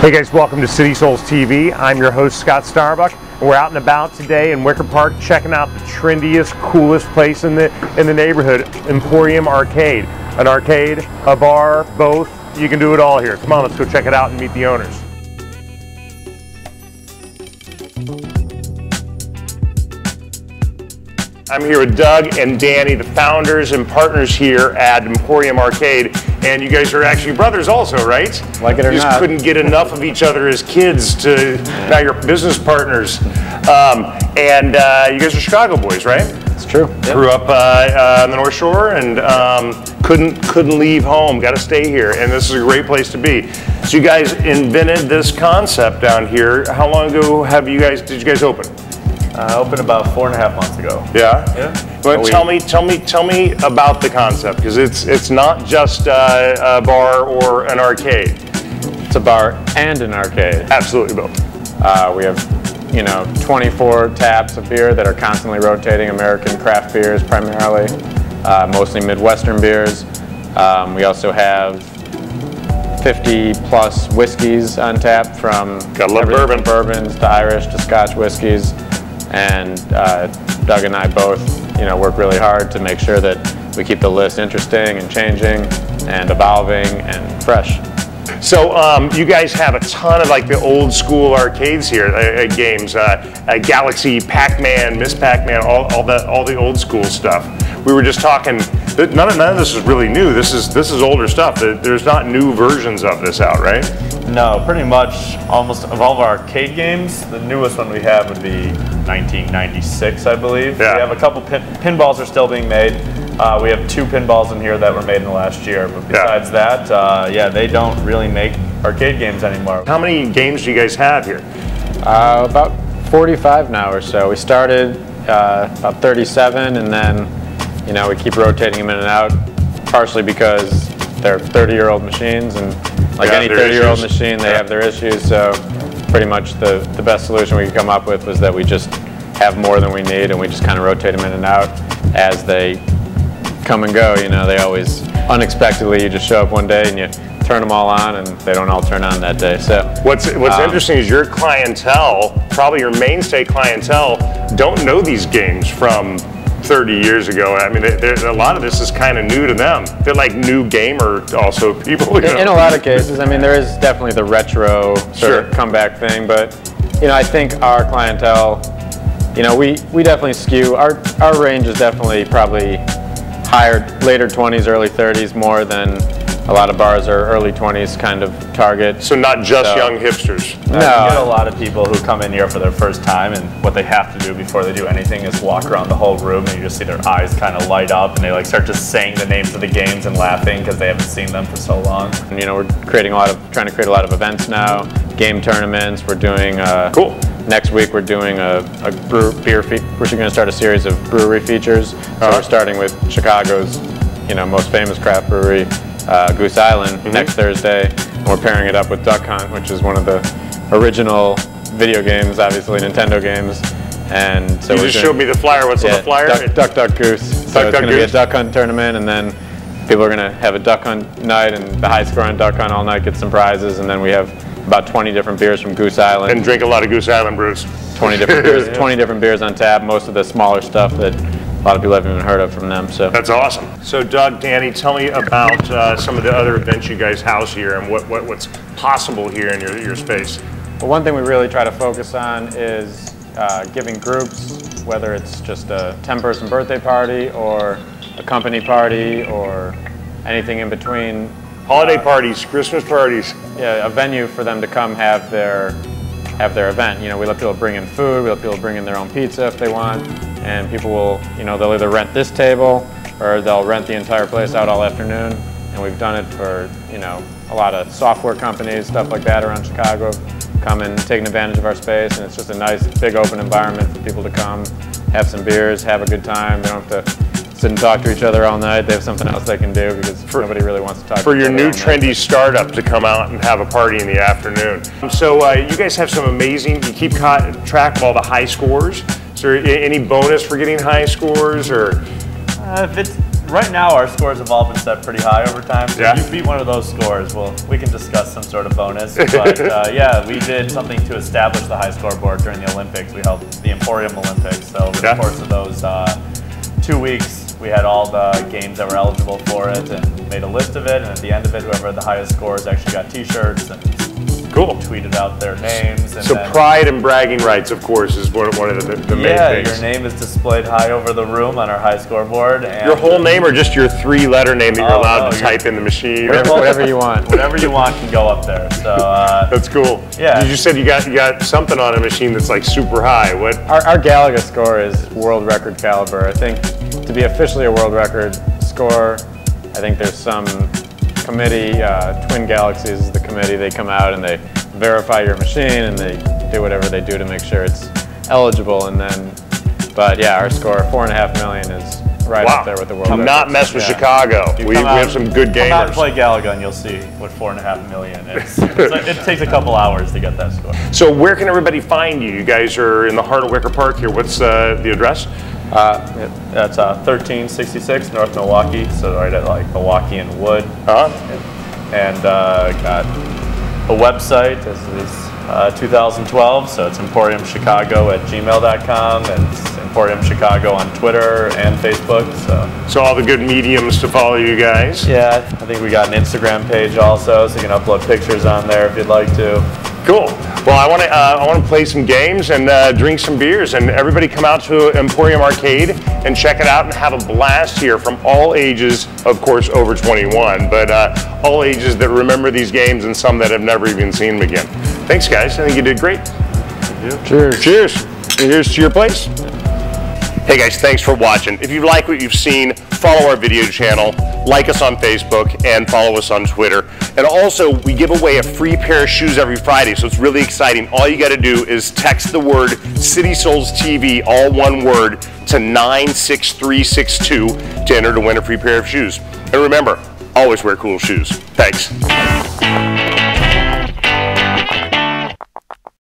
Hey guys, welcome to City Souls TV. I'm your host, Scott Starbuck. And we're out and about today in Wicker Park checking out the trendiest, coolest place in the neighborhood, Emporium Arcade. An arcade, a bar, both. You can do it all here. Come on, let's go check it out and meet the owners. I'm here with Doug and Danny, the founders and partners here at Emporium Arcade. And you guys are actually brothers also, right? Like it or not. You just couldn't get enough of each other as kids to, now you're business partners. You guys are Chicago boys, right? It's true. Yep. Grew up on the North Shore and couldn't leave home, got to stay here. And this is a great place to be. So you guys invented this concept down here. How long ago did you guys open? Opened about 4.5 months ago. Yeah? Yeah. Well, tell me about the concept, because it's not just a bar or an arcade. It's a bar and an arcade. Absolutely both. We have, 24 taps of beer that are constantly rotating, American craft beers primarily, mostly Midwestern beers. We also have 50 plus whiskeys on tap, from bourbon. Bourbons to Irish to Scotch whiskeys. And Doug and I both, work really hard to make sure that we keep the list interesting and changing and evolving and fresh. So you guys have a ton of like the old school arcades here, games, Galaxy, Pac-Man, Miss Pac-Man, all the old school stuff. We were just talking. None of this is really new. This is older stuff. There's not new versions of this out, right? No, pretty much almost of all of our arcade games, the newest one we have would be 1996, I believe. Yeah. We have a couple pinballs are still being made. We have 2 pinballs in here that were made in the last year. But besides that, they don't really make arcade games anymore. How many games do you guys have here? About 45 now or so. We started about 37, and then we keep rotating them in and out, partially because they're 30-year-old machines, and like any 30-year-old machine, they have their issues. So pretty much the best solution we could come up with was that we just have more than we need, and we just kind of rotate them in and out as they come and go. They always unexpectedly, you just show up one day and you turn them all on, and they don't all turn on that day. So what's interesting is your clientele, probably your mainstay clientele, don't know these games from 30 years ago. I mean, a lot of this is kind of new to them. They're like new gamer also people. In a lot of cases, I mean, there is definitely the retro sort of comeback thing, but I think our clientele, we definitely skew. Our range is definitely probably higher, later 20s, early 30s more than a lot of bars are early 20s kind of target. So not just young hipsters. No. You get a lot of people who come in here for their first time, and what they have to do before they do anything is walk around the whole room, and you just see their eyes kind of light up, and they start just saying the names of the games and laughing because they haven't seen them for so long. And, we're trying to create a lot of events now, game tournaments. We're doing cool. Next week we're doing a we're going to start a series of brewery features. So we're starting with Chicago's most famous craft brewery, Goose Island, next Thursday, and we're pairing it up with Duck Hunt, which is one of the original video games, obviously Nintendo games. And so you just showed me the flyer. What's on the flyer? Duck Goose. So it's going to be a Duck Hunt tournament, and then people are going to have a Duck Hunt night, and the high score on Duck Hunt all night gets some prizes, and then we have about 20 different beers from Goose Island. And drink a lot of Goose Island brews. 20 different beers, 20 different beers on tap. Most of the smaller stuff that a lot of people haven't even heard of from them. So that's awesome. So Doug, Danny, tell me about some of the other events you guys house here and what's possible here in your space. Well, one thing we really try to focus on is giving groups, whether it's just a 10-person birthday party or a company party or anything in between. Holiday parties, Christmas parties. Yeah, a venue for them to come have their event. We let people bring in food, we let people bring in their own pizza if they want, and people will, they'll either rent this table or they'll rent the entire place out all afternoon. And we've done it for, a lot of software companies, stuff like that around Chicago, come and taking advantage of our space, and it's just a nice big open environment for people to come, have some beers, have a good time. They don't have to sit and talk to each other all night. They have something else they can do because nobody really wants to talk to each other. For your new trendy startup to come out and have a party in the afternoon. So you guys have some amazing, you keep track of all the high scores. Is there any bonus for getting high scores, or? Right now, our scores have all been set pretty high over time. So Yeah. if you beat one of those scores, well, we can discuss some sort of bonus. But yeah, we did something to establish the high scoreboard during the Olympics. We held the Emporium Olympics. So over the course of those 2 weeks, we had all the games that were eligible for it and made a list of it. And at the end of it, whoever had the highest scores actually got T-shirts and tweeted out their names. And so pride and bragging rights, of course, is one of the main things. Your name is displayed high over the room on our high scoreboard. And your whole name or just your 3-letter name that you're allowed to type in the machine? Whatever you want. Whatever you want can go up there. So that's cool. Yeah. You said you got something on a machine that's like super high. What? Our Galaga score is world record caliber. I think to be officially a world record score, I think there's some committee, Twin Galaxies is the committee, they come out and they verify your machine and they do whatever they do to make sure it's eligible, and then, but yeah, our score, 4.5 million, is right up there with the world record. Come not mess with Chicago. We have some good gamers. Come out and play Galaga and you'll see what 4.5 million is. It takes a couple hours to get that score. So where can everybody find you? You guys are in the heart of Wicker Park here. What's the address? That's 1366 North Milwaukee, so right at like Milwaukee and Wood. And got a website. This is 2012, so it's emporiumchicago@gmail.com, and it's Emporium Chicago on Twitter and Facebook. So all the good mediums to follow you guys. Yeah, I think we got an Instagram page also, so you can upload pictures on there if you'd like to. Cool. Well, I want to play some games and drink some beers, and everybody come out to Emporium Arcade and check it out and have a blast here from all ages, of course, over 21, but all ages that remember these games and some that have never even seen them again. Thanks, guys. I think you did great. Thank you. Cheers. Cheers. And here's to your place. Hey guys, thanks for watching. If you like what you've seen, follow our video channel, like us on Facebook, and follow us on Twitter. And also, we give away a free pair of shoes every Friday, so it's really exciting. All you gotta do is text the word City Souls TV, all one word, to 96362 to enter to win a free pair of shoes. And remember, always wear cool shoes. Thanks.